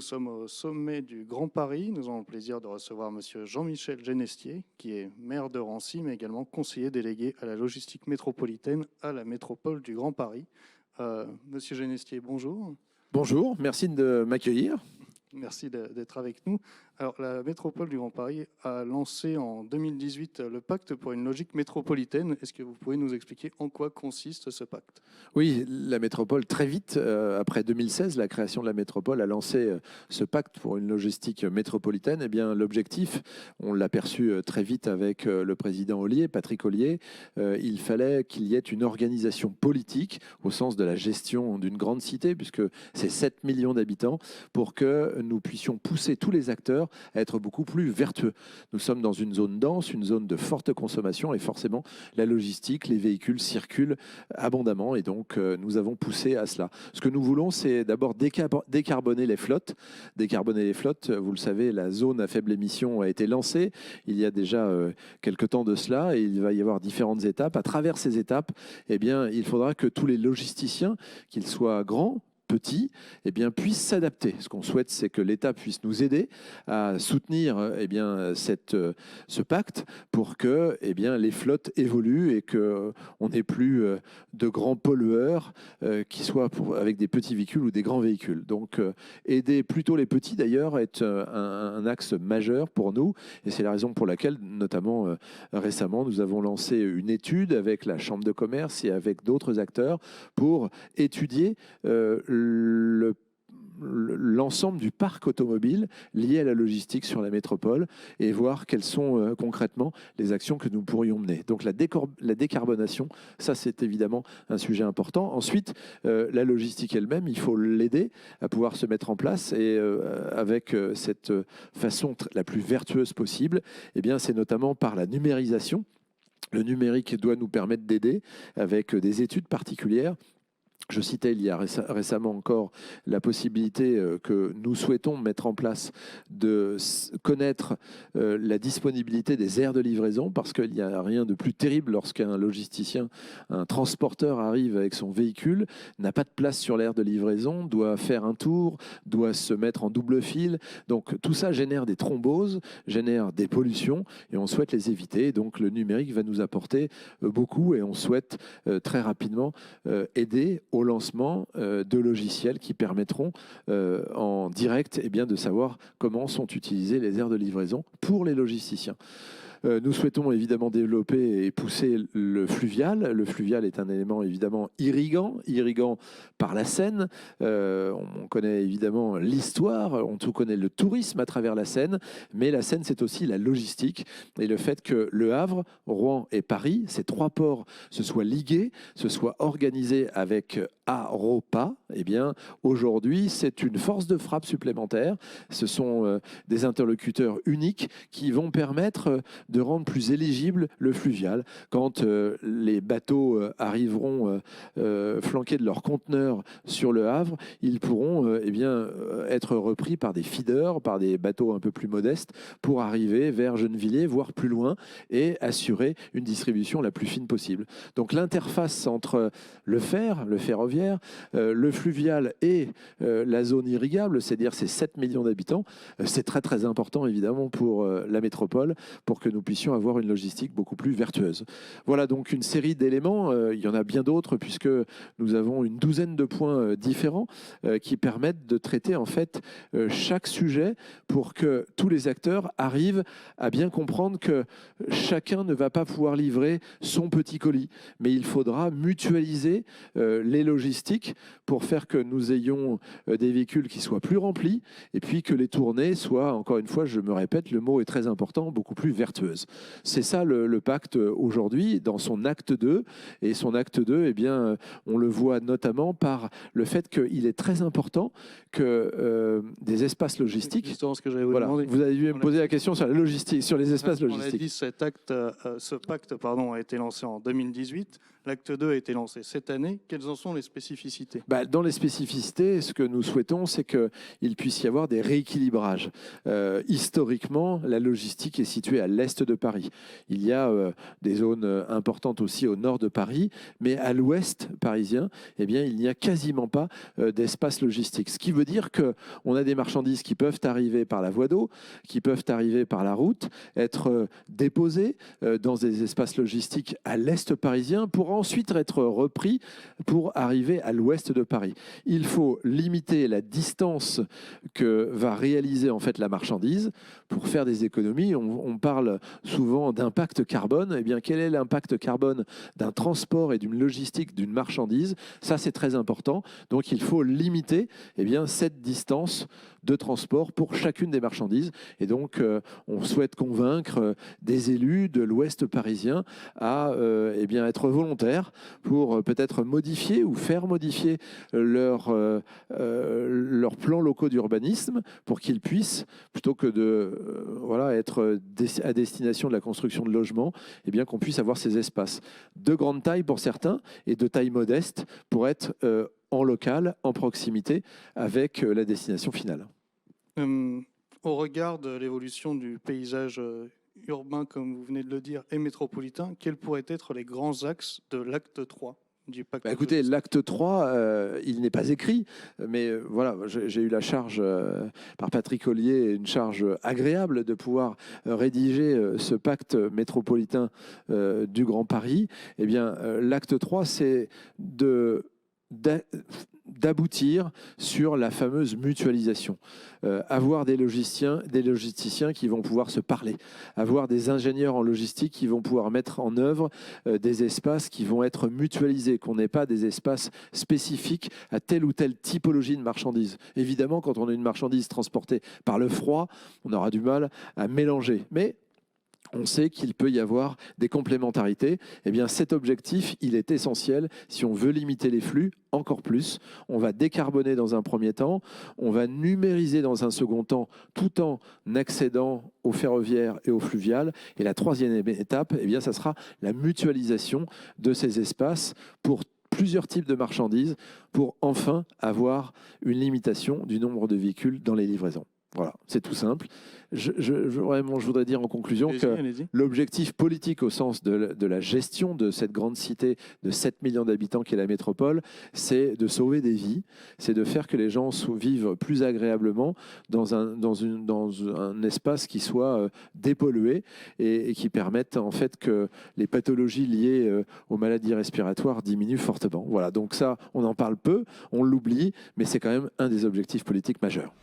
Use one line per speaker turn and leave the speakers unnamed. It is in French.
sommes au sommet du Grand Paris. Nous avons le plaisir de recevoir Monsieur Jean-Michel Genestier, qui est maire de Rancy, mais également conseiller délégué à la logistique métropolitaine à la métropole du Grand Paris. Monsieur Genestier, bonjour.
Bonjour, merci de m'accueillir.
Merci d'être avec nous. Alors, la métropole du Grand Paris a lancé en 2018 le pacte pour une logique métropolitaine. Est-ce que vous pouvez nous expliquer en quoi consiste ce pacte ?
Oui, la métropole, très vite, après 2016, la création de la métropole a lancé ce pacte pour une logistique métropolitaine. Eh bien, l'objectif, on l'a perçu très vite avec le président Ollier, Patrick Ollier, il fallait qu'il y ait une organisation politique au sens de la gestion d'une grande cité, puisque c'est 7 millions d'habitants, pour que nous puissions pousser tous les acteurs à être beaucoup plus vertueux. Nous sommes dans une zone dense, une zone de forte consommation, et forcément, la logistique, les véhicules circulent abondamment, et donc nous avons poussé à cela. Ce que nous voulons, c'est d'abord décarboner les flottes. Décarboner les flottes, vous le savez, la zone à faible émission a été lancée il y a déjà quelques temps de cela, et il va y avoir différentes étapes. À travers ces étapes, eh bien, il faudra que tous les logisticiens, qu'ils soient grands, petits, eh bien, puissent s'adapter. Ce qu'on souhaite, c'est que l'État puisse nous aider à soutenir eh bien, ce pacte pour que eh bien, les flottes évoluent et qu'on n'ait plus de grands pollueurs qui soient avec des petits véhicules ou des grands véhicules. Donc, aider plutôt les petits, d'ailleurs, est un axe majeur pour nous. Et c'est la raison pour laquelle, notamment récemment, nous avons lancé une étude avec la Chambre de commerce et avec d'autres acteurs pour étudier l'ensemble du parc automobile lié à la logistique sur la métropole et voir quelles sont concrètement les actions que nous pourrions mener. Donc la décarbonation, ça c'est évidemment un sujet important. Ensuite, la logistique elle-même, il faut l'aider à pouvoir se mettre en place et avec cette façon la plus vertueuse possible, eh bien, c'est notamment par la numérisation. Le numérique doit nous permettre d'aider avec des études particulières. Je citais il y a récemment encore la possibilité que nous souhaitons mettre en place de connaître la disponibilité des aires de livraison, parce qu'il n'y a rien de plus terrible lorsqu'un logisticien, un transporteur arrive avec son véhicule, n'a pas de place sur l'aire de livraison, doit faire un tour, doit se mettre en double fil. Donc tout ça génère des thromboses, génère des pollutions et on souhaite les éviter. Donc le numérique va nous apporter beaucoup et on souhaite très rapidement aider au lancement de logiciels qui permettront en direct eh bien, de savoir comment sont utilisées les aires de livraison pour les logisticiens. Nous souhaitons évidemment développer et pousser le fluvial. Le fluvial est un élément évidemment irriguant par la Seine. On connaît évidemment l'histoire, on tout connaît le tourisme à travers la Seine, mais la Seine c'est aussi la logistique et le fait que Le Havre, Rouen et Paris, ces trois ports se soient ligués, se soient organisés avec Aropa, eh bien aujourd'hui c'est une force de frappe supplémentaire. Ce sont des interlocuteurs uniques qui vont permettre de rendre plus éligible le fluvial. Quand les bateaux arriveront flanqués de leurs conteneurs sur le Havre, ils pourront eh bien, être repris par des feeders, par des bateaux un peu plus modestes, pour arriver vers Gennevilliers, voire plus loin, et assurer une distribution la plus fine possible. Donc l'interface entre le ferroviaire, le fluvial et la zone irrigable, c'est-à-dire ces 7 millions d'habitants, c'est très très important évidemment pour la métropole, pour que nous puissions avoir une logistique beaucoup plus vertueuse. Voilà donc une série d'éléments, il y en a bien d'autres puisque nous avons une douzaine de points différents qui permettent de traiter en fait chaque sujet pour que tous les acteurs arrivent à bien comprendre que chacun ne va pas pouvoir livrer son petit colis, mais il faudra mutualiser les logistiques pour faire que nous ayons des véhicules qui soient plus remplis et puis que les tournées soient, encore une fois, je me répète, le mot est très important, beaucoup plus vertueuses. C'est ça le pacte aujourd'hui dans son acte 2. Et son acte 2, eh bien, on le voit notamment par le fait qu'il est très important que des espaces logistiques...
Justement ce que j'allais vous demander.
Vous avez dû me poser la question sur la logistique, sur les espaces logistiques.
On a dit ce pacte a été lancé en 2018. L'acte 2 a été lancé cette année. Quelles en sont les spécificités?
Dans les spécificités, ce que nous souhaitons, c'est qu'il puisse y avoir des rééquilibrages. Historiquement, la logistique est située à l'est de Paris. Il y a des zones importantes aussi au nord de Paris, mais à l'ouest parisien, eh bien, il n'y a quasiment pas d'espace logistique. Ce qui veut dire qu'on a des marchandises qui peuvent arriver par la voie d'eau, qui peuvent arriver par la route, être déposées dans des espaces logistiques à l'est parisien pour ensuite être repris pour arriver à l'ouest de Paris. Il faut limiter la distance que va réaliser en fait la marchandise pour faire des économies. On parle souvent d'impact carbone. Eh bien, quel est l'impact carbone d'un transport et d'une logistique d'une marchandise? Ça, c'est très important. Donc, il faut limiter cette distance de transport pour chacune des marchandises. Et donc, on souhaite convaincre des élus de l'ouest parisien à être volontaires pour peut-être modifier ou faire modifier leurs plans locaux d'urbanisme pour qu'ils puissent, plutôt que de être à destination de la construction de logements, qu'on puisse avoir ces espaces de grande taille pour certains et de taille modeste pour être en local, en proximité avec la destination finale.
Au regard de l'évolution du paysage urbain, comme vous venez de le dire, et métropolitain, quels pourraient être les grands axes de l'acte 3 du pacte?
Écoutez, l'acte 3, il n'est pas écrit, mais j'ai eu la charge par Patrick Ollier, une charge agréable de pouvoir rédiger ce pacte métropolitain du Grand Paris. L'acte 3, c'est d'aboutir sur la fameuse mutualisation. Avoir des logisticiens qui vont pouvoir se parler, avoir des ingénieurs en logistique qui vont pouvoir mettre en œuvre des espaces qui vont être mutualisés, qu'on n'ait pas des espaces spécifiques à telle ou telle typologie de marchandises. Évidemment, quand on a une marchandise transportée par le froid, on aura du mal à mélanger. Mais on sait qu'il peut y avoir des complémentarités. Cet objectif, il est essentiel si on veut limiter les flux encore plus. On va décarboner dans un premier temps, on va numériser dans un second temps, tout en accédant au ferroviaire et au fluvial. Et la troisième étape, ça sera la mutualisation de ces espaces pour plusieurs types de marchandises pour enfin avoir une limitation du nombre de véhicules dans les livraisons. Voilà, c'est tout simple. Je voudrais dire en conclusion que l'objectif politique au sens de la gestion de cette grande cité de 7 millions d'habitants qu'est la métropole, c'est de sauver des vies, c'est de faire que les gens vivent plus agréablement dans un espace qui soit dépollué et qui permette en fait que les pathologies liées aux maladies respiratoires diminuent fortement. Voilà, donc ça, on en parle peu, on l'oublie, mais c'est quand même un des objectifs politiques majeurs.